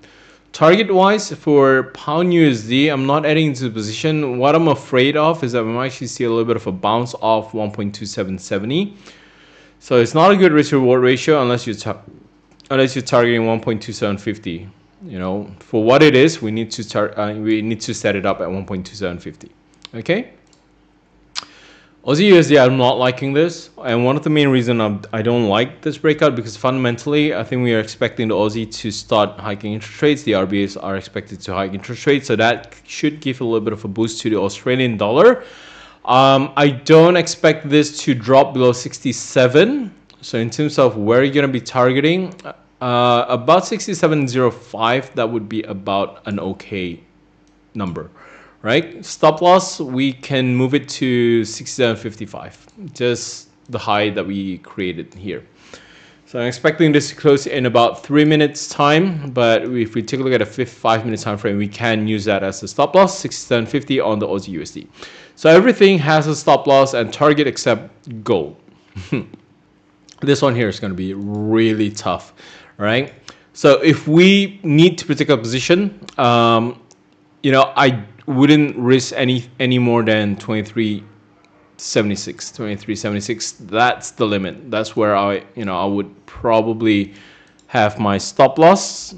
Target wise for pound USD, I'm not adding into the position. What I'm afraid of is that we might actually see a little bit of a bounce off 1.2770. So it's not a good risk reward ratio unless you're targeting 1.2750. You know, for what it is, we need to set it up at 1.2750. Okay. Aussie USD, I'm not liking this, and one of the main reasons I don't like this breakout, because fundamentally I think we are expecting the Aussie to start hiking interest rates. The RBAs are expected to hike interest rates, so that should give a little bit of a boost to the Australian dollar. I don't expect this to drop below 67. So in terms of where you're going to be targeting, about 67.05, that would be about an okay number. Right, stop loss, we can move it to 67.55, just the high that we created here. So I'm expecting this to close in about 3 minutes time, but if we take a look at a 5-minute time frame, we can use that as a stop loss, 67.50 on the Aussie USD. So everything has a stop loss and target except gold. This one here is going to be really tough, right? So if we need to protect a position, you know, I wouldn't risk any more than 23.76. That's the limit. That's where I would probably have my stop loss.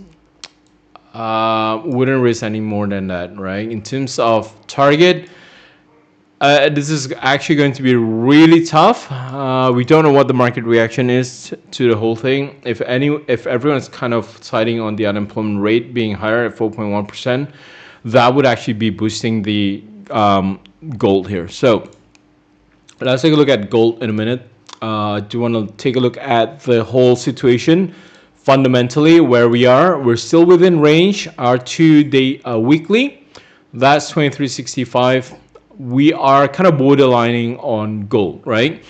Wouldn't risk any more than that, right? In terms of target, this is actually going to be really tough. We don't know what the market reaction is to the whole thing. If everyone's kind of siding on the unemployment rate being higher at 4.1%, that would actually be boosting the gold here. So let's take a look at gold in a minute. Do you want to take a look at the whole situation? Fundamentally, where we are, we're still within range. Our 2-day weekly, that's 23.65. We are kind of borderlining on gold, right?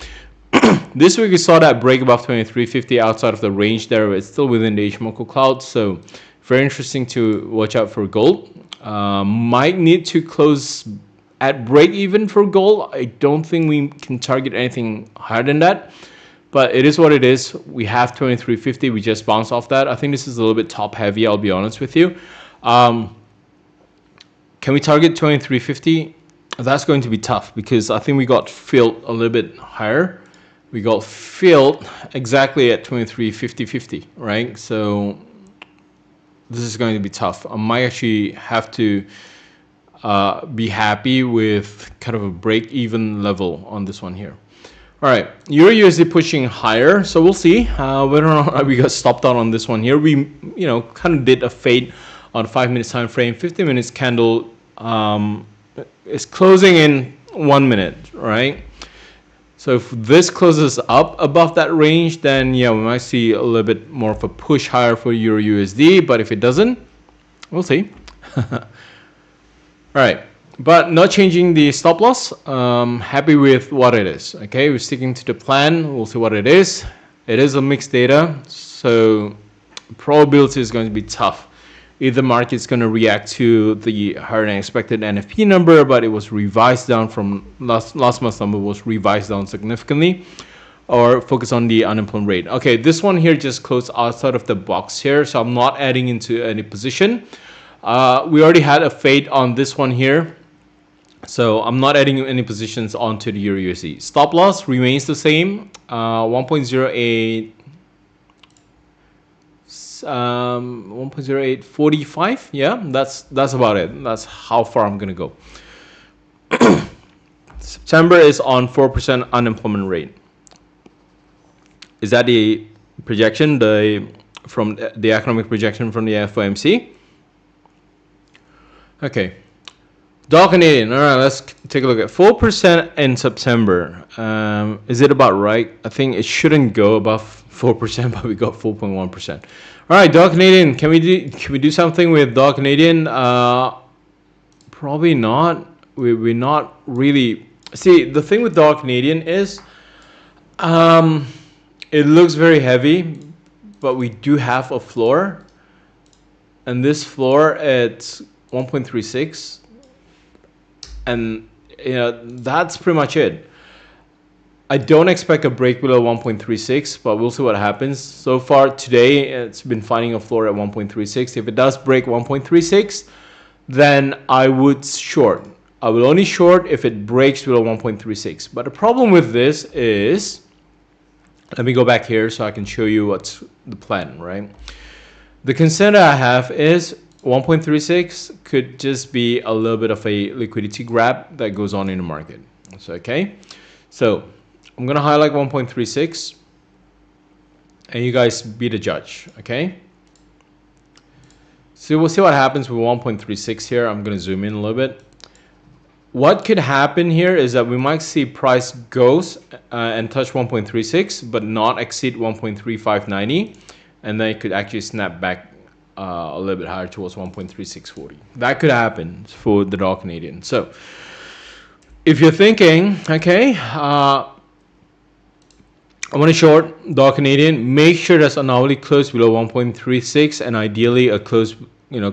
This week we saw that break above 23.50 outside of the range there. It's still within the Ishimoku cloud, so very interesting to watch out for gold. Might need to close at break even for gold. I don't think we can target anything higher than that, but it is what it is. We have 23.50. We just bounced off that. I think this is a little bit top heavy, I'll be honest with you. Can we target 23.50? That's going to be tough because I think we got filled a little bit higher. We got filled exactly at 23.50, right? So this is going to be tough. I might actually have to be happy with kind of a break-even level on this one here. All right, Euro USD pushing higher, so we'll see whether or not we got stopped out on this one here. We, kind of did a fade on 5 minutes time frame. 15 minutes candle is closing in 1 minute, right? So if this closes up above that range, then yeah, we might see a little bit more of a push higher for Euro USD. But if it doesn't, we'll see. All right, but not changing the stop loss. Happy with what it is. Okay, we're sticking to the plan. We'll see what it is. It is a mixed data, so probability is going to be tough. Either market's going to react to the higher than expected NFP number, but it was revised down from last month's number was revised down significantly, or focus on the unemployment rate. Okay, this one here just closed outside of the box here, so I'm not adding into any position. We already had a fade on this one here, so I'm not adding any positions onto the Euro USD. Stop loss remains the same, 1.08. 1.0845. Yeah, that's about it. That's how far I'm gonna go. September is on 4% unemployment rate. Is that the projection, from the economic projection from the FOMC? Okay, dollar Canadian. All right, let's take a look at 4% in September. Is it about right? I think it shouldn't go above 4%, but we got 4.1%. All right, dollar Canadian. Can we do something with dollar Canadian? Probably not. We're not really. See, the thing with dollar Canadian is, it looks very heavy, but we do have a floor, and this floor at 1.36, and that's pretty much it. I don't expect a break below 1.36, but we'll see what happens. So far today, it's been finding a floor at 1.36. If it does break 1.36, then I would short. I will only short if it breaks below 1.36. But the problem with this is, let me go back here so I can show you what's the plan, right? The concern that I have is 1.36 could just be a little bit of a liquidity grab that goes on in the market. So, okay. So I'm going to highlight 1.36 and you guys be the judge, okay? So we'll see what happens with 1.36 here. I'm going to zoom in a little bit. What could happen here is that we might see price goes and touch 1.36 but not exceed 1.3590, and then it could actually snap back a little bit higher towards 1.3640. That could happen for the dollar Canadian. So if you're thinking, okay, I want to short dollar Canadian, make sure that's anomaly close below 1.36 and ideally a close,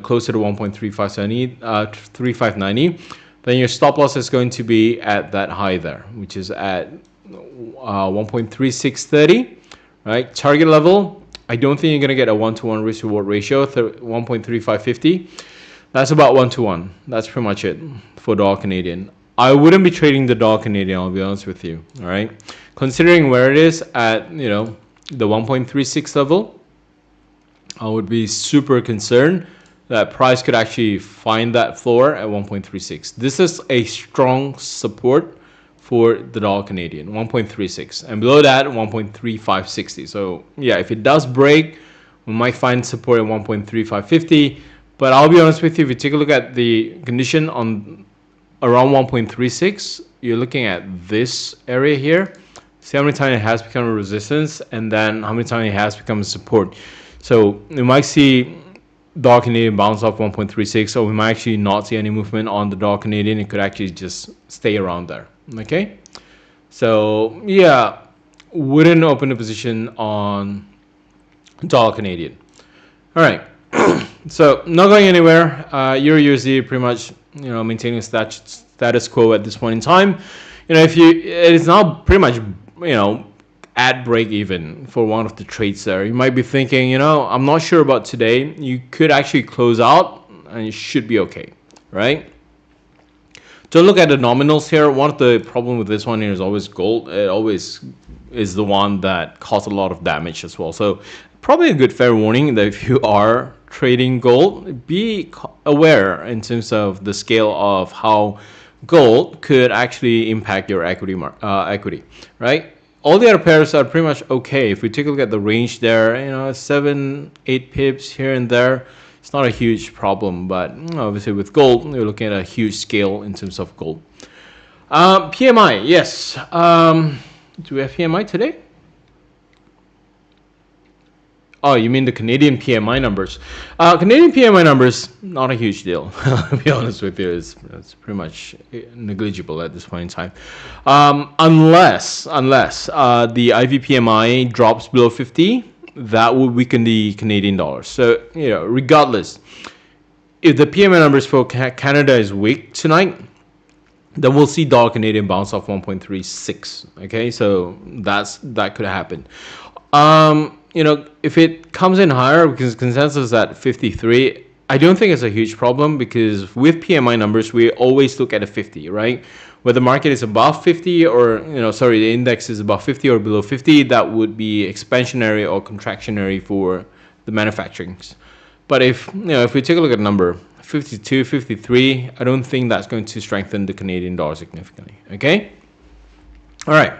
closer to 1.3590. Then your stop loss is going to be at that high there, which is at 1.3630, right? Target level, I don't think you're going to get a 1-to-1 risk reward ratio, 1.3550. That's about 1-to-1. That's pretty much it for dollar Canadian. I wouldn't be trading the dollar Canadian, I'll be honest with you, all right? Considering where it is at, the 1.36 level, I would be super concerned that price could actually find that floor at 1.36. This is a strong support for the dollar Canadian, 1.36, and below that 1.3560. So yeah, if it does break, we might find support at 1.3550. But I'll be honest with you, if you take a look at the condition on around 1.36, you're looking at this area here. See how many times it has become a resistance, and then how many times it has become a support. So we might see dollar Canadian bounce off 1.36, or we might actually not see any movement on the dollar Canadian. It could actually just stay around there. Okay, so yeah, wouldn't open a position on dollar Canadian. All right, so not going anywhere. Euro USD pretty much maintaining status quo at this point in time. If it is now pretty much at break even for one of the trades there. You might be thinking, I'm not sure about today. You could actually close out and you should be okay, right? To look at the nominals here, one of the problem with this one here is always gold. It always is the one that caused a lot of damage as well. So probably a good fair warning that if you are trading gold, be aware in terms of the scale of how gold could actually impact your equity, right? All the other pairs are pretty much okay. If we take a look at the range there, 7-8 pips here and there, it's not a huge problem. But obviously with gold, you're looking at a huge scale in terms of gold. PMI, yes. Do we have PMI today? Oh, you mean the Canadian PMI numbers? Canadian PMI numbers, not a huge deal. I'll be honest with you, it's pretty much negligible at this point in time. Unless the IV PMI drops below 50, that would weaken the Canadian dollar. So, regardless, if the PMI numbers for Canada is weak tonight, then we'll see dollar Canadian bounce off 1.36. Okay, so that could happen. If it comes in higher, because consensus is at 53, I don't think it's a huge problem, because with PMI numbers, we always look at a 50, right? Whether the market is above 50 or, the index is above 50 or below 50, that would be expansionary or contractionary for the manufacturings. But if we take a look at the number, 52, 53, I don't think that's going to strengthen the Canadian dollar significantly, okay? All right.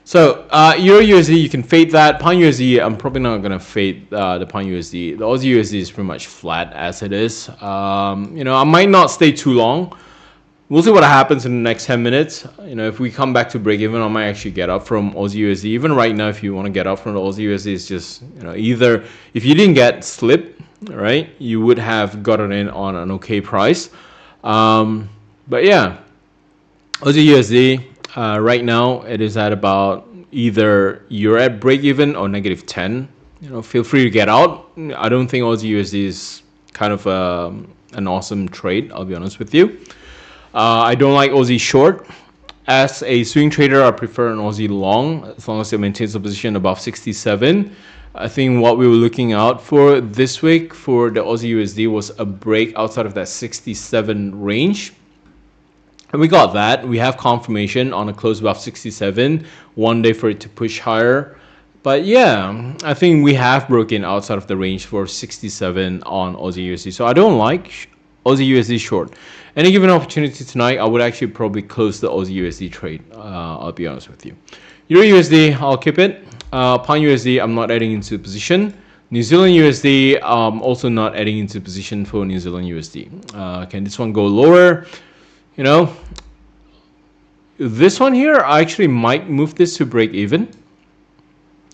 So Euro USD, you can fade that. Pound USD, I'm probably not going to fade the Pound USD. The Aussie USD is pretty much flat as it is. I might not stay too long. We'll see what happens in the next 10 minutes. If we come back to break even, I might actually get up from Aussie USD. Even right now, if you want to get up from the Aussie USD, it's just, either if you didn't get slip, right, you would have gotten in on an okay price. But yeah, Aussie USD, right now it is at about either you're at break even or negative 10. Feel free to get out. I don't think Aussie USD is kind of an awesome trade, I'll be honest with you. I don't like Aussie short. As a swing trader, I prefer an Aussie long, as long as it maintains a position above 67. I think what we were looking out for this week for the Aussie USD was a break outside of that 67 range. And we got that. We have confirmation on a close above 67, one day for it to push higher. But yeah, I think we have broken outside of the range for 67 on Aussie USD. So I don't like Aussie USD short. Any given opportunity tonight, I would actually probably close the Aussie USD trade. I'll be honest with you. Euro USD, I'll keep it. Pound USD, I'm not adding into position. New Zealand USD, also not adding into position for New Zealand USD. Can this one go lower? This one here, I actually might move this to break even.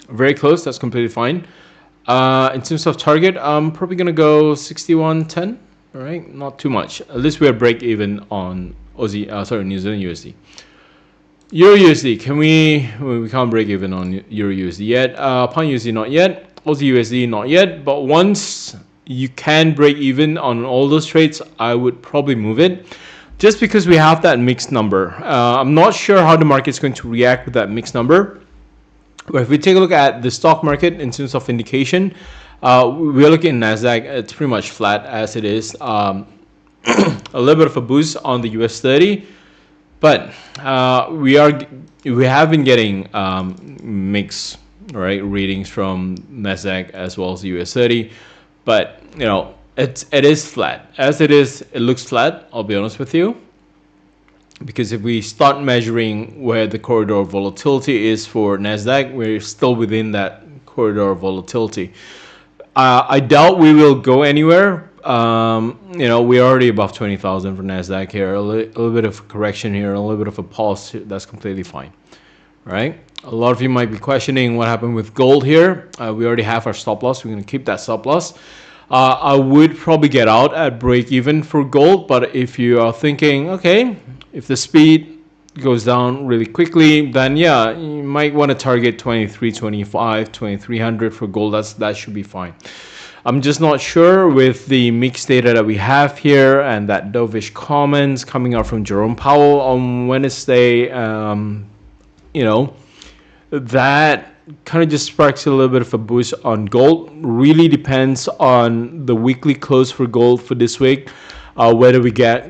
Very close, that's completely fine. In terms of target, I'm probably going to go 61.10. All right, not too much. At least we're break even on New Zealand USD. Euro USD, we can't break even on Euro USD yet. Pound USD, not yet. Aussie USD, not yet. But once you can break even on all those trades, I would probably move it. Just because we have that mixed number. I'm not sure how the market's going to react with that mixed number. But if we take a look at the stock market in terms of indication, we're looking at NASDAQ. It's pretty much flat as it is. A little bit of a boost on the US 30. But we have been getting mixed readings from NASDAQ as well as the US 30. But it is flat. As it is, it looks flat, I'll be honest with you. Because if we start measuring where the corridor of volatility is for NASDAQ, we're still within that corridor of volatility. I doubt we will go anywhere. We're already above 20,000 for NASDAQ here. A little bit of a correction here, a little bit of a pause. That's completely fine, right? A lot of you might be questioning what happened with gold here. We already have our stop loss. We're going to keep that stop loss. I would probably get out at break even for gold, but if you are thinking, okay, if the speed goes down really quickly, then yeah, you might want to target 2325, 2300 for gold. That should be fine. I'm just not sure with the mixed data that we have here and that dovish comments coming out from Jerome Powell on Wednesday. That kind of just sparks a little bit of a boost on gold. Really depends on the weekly close for gold for this week, whether we get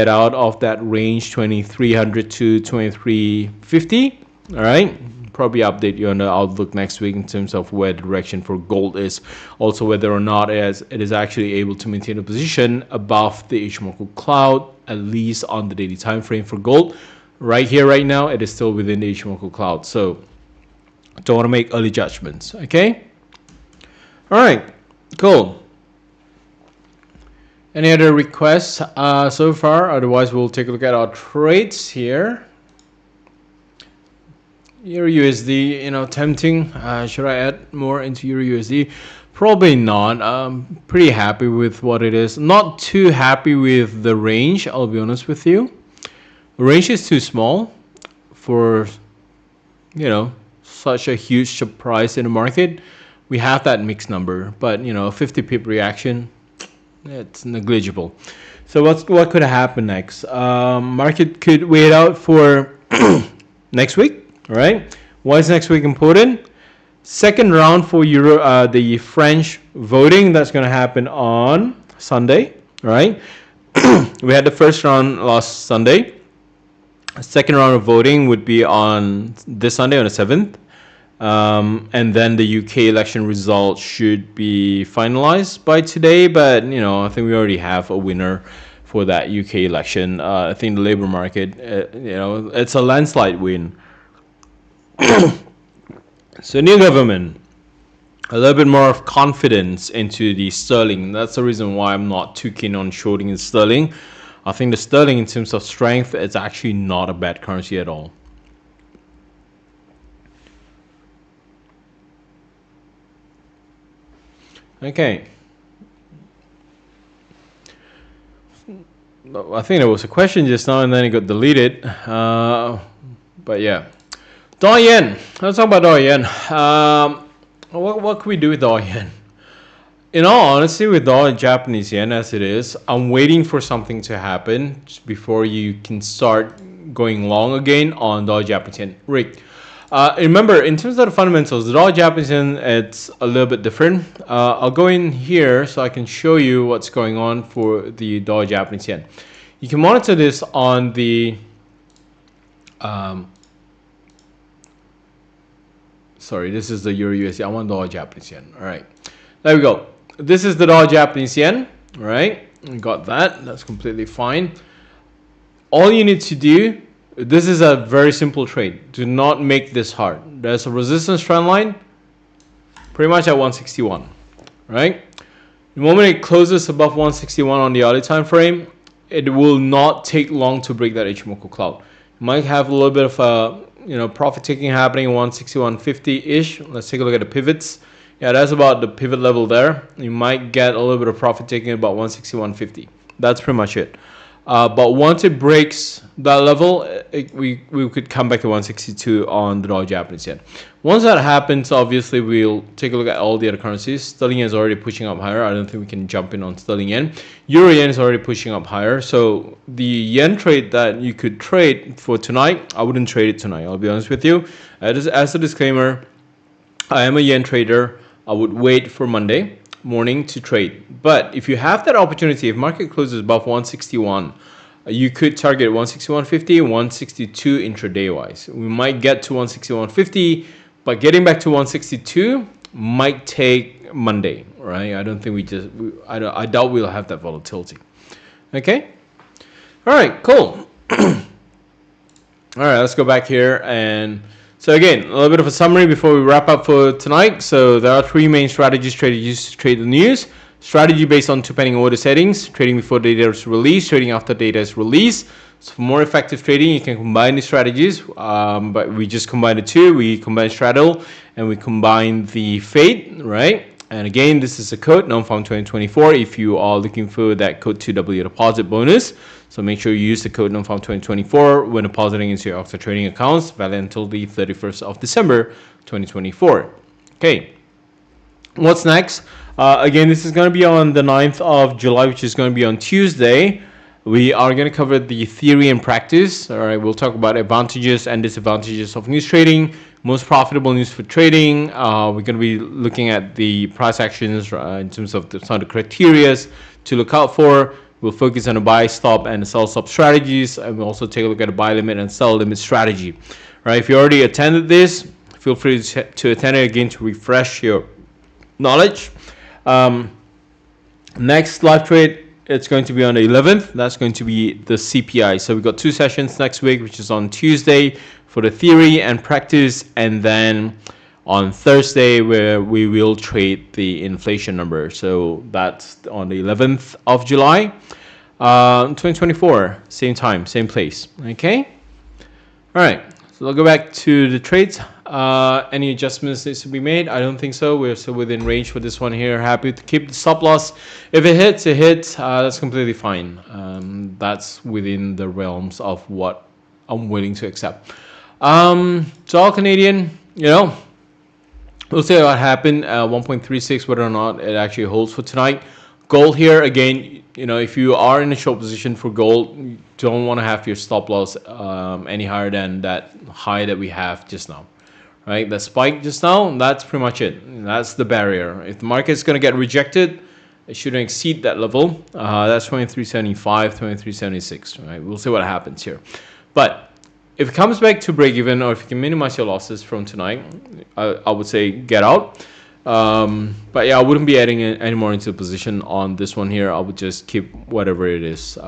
out of that range 2300 to 2350. All right, probably update you on the outlook next week in terms of where the direction for gold is, also whether or not it is actually able to maintain a position above the Ichimoku cloud, at least on the daily time frame for gold. Right here, right now, it is still within the Ichimoku cloud, so don't want to make early judgments. Okay, all right, cool. Any other requests so far? Otherwise, we'll take a look at our trades here. Euro USD, tempting. Should I add more into Euro USD? Probably not. Pretty happy with what it is. Not too happy with the range, I'll be honest with you. The range is too small for, such a huge surprise in the market. We have that mixed number, but, 50 pip reaction, it's negligible. So what could happen next? Market could wait out for next week, all right? Why is next week important? Second round for the French voting that's going to happen on Sunday, right? We had the first round last Sunday. Second round of voting would be on this Sunday on the 7th. And then the UK election results should be finalized by today. But, I think we already have a winner for that UK election. I think the labor market, it's a landslide win. So new government, a little bit more of confidence into the sterling. That's the reason why I'm not too keen on shorting in sterling. I think the sterling in terms of strength, it's actually not a bad currency at all. Okay. I think there was a question just now and then it got deleted. But yeah. Dollar yen. Let's talk about dollar yen. What can we do with dollar yen? In all honesty, with dollar Japanese yen as it is, I'm waiting for something to happen before you can start going long again on dollar Japanese yen. Rick, remember, in terms of the fundamentals, the dollar Japanese yen, it's a little bit different. I'll go in here so I can show you what's going on for the dollar Japanese yen. You can monitor this on the sorry, this is the Euro USD. I want dollar Japanese yen. All right, there we go. This is the dollar Japanese yen. All right, got that. That's completely fine. All you need to do, this is a very simple trade. Do not make this hard. There's a resistance trend line, pretty much at 161. Right. The moment it closes above 161 on the hourly time frame, it will not take long to break that Ichimoku cloud. You might have a little bit of a profit taking happening 161.50 ish. Let's take a look at the pivots. Yeah, that's about the pivot level there. You might get a little bit of profit taking about 161.50. That's pretty much it. But once it breaks that level, we could come back to 162 on the dollar Japanese yen. Once that happens, obviously we'll take a look at all the other currencies. Sterling yen is already pushing up higher. I don't think we can jump in on sterling yen. Euro yen is already pushing up higher. So the yen trade that you could trade for tonight, I wouldn't trade it tonight. I'll be honest with you. As a disclaimer, I am a yen trader. I would wait for Monday morning to trade. But if you have that opportunity, if market closes above 161, you could target 161.50, 162 intraday wise. We might get to 161.50, but getting back to 162 might take Monday, right? I don't think I doubt we'll have that volatility. Okay. All right, cool. All right, let's go back here. And so again, a little bit of a summary before we wrap up for tonight. So there are three main strategies traders use to trade the news. Strategy based on two pending order settings, trading before data is released, trading after data is released. So for more effective trading, you can combine these strategies, but we just combine the two. We combine straddle and we combine the fade, right? And again, this is a code, Nonfarm 2024, if you are looking for that code 2W deposit bonus. So make sure you use the code Nonfarm 2024 when depositing into your Octa trading accounts, valid until the 31st of December 2024. Okay, what's next? Again, this is going to be on the 9th of July, which is going to be on Tuesday. We are going to cover the theory and practice. All right, we'll talk about advantages and disadvantages of news trading, most profitable news for trading. We're going to be looking at the price actions in terms of some of the criteria to look out for. We'll focus on the buy stop and the sell stop strategies, and we'll also take a look at the buy limit and sell limit strategy. All right, if you already attended this, feel free to attend it again to refresh your knowledge. Next live trade, it's going to be on the 11th. That's going to be the CPI. So we've got two sessions next week, which is on Tuesday for the theory and practice, and then on Thursday where we will trade the inflation number. So that's on the 11th of July, 2024, same time, same place. Okay. All right. So So I'll go back to the trades. Any adjustments needs to be made? I don't think so. We're still within range for this one here. Happy to keep the stop loss. If it hits, it hits. That's completely fine. That's within the realms of what I'm willing to accept. So all Canadian, we'll see what happened. 1.36, whether or not it actually holds for tonight. Gold here again. If you are in a short position for gold, you don't want to have your stop loss any higher than that high that we have just now, right? That spike just now, that's pretty much it. That's the barrier. If the market is going to get rejected, it shouldn't exceed that level. That's 23.75, 23.76, right? We'll see what happens here. But if it comes back to break even, or if you can minimize your losses from tonight, I would say get out. But yeah, I wouldn't be adding any more into the position on this one here. I would just keep whatever it is.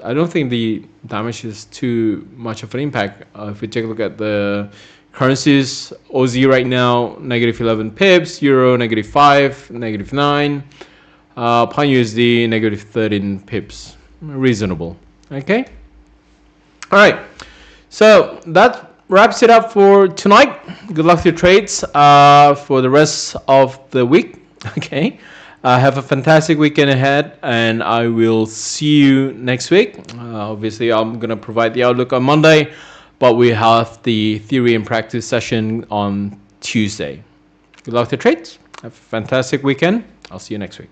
I don't think the damage is too much of an impact. If we take a look at the currencies, Aussie right now, negative 11 pips, Euro, negative 5, negative 9, Pound USD, negative 13 pips. Reasonable. Okay. All right. So that wraps it up for tonight. Good luck to your trades for the rest of the week. Okay. Have a fantastic weekend ahead, and I will see you next week. Obviously, I'm going to provide the outlook on Monday, but we have the theory and practice session on Tuesday. Good luck to trades. Have a fantastic weekend. I'll see you next week.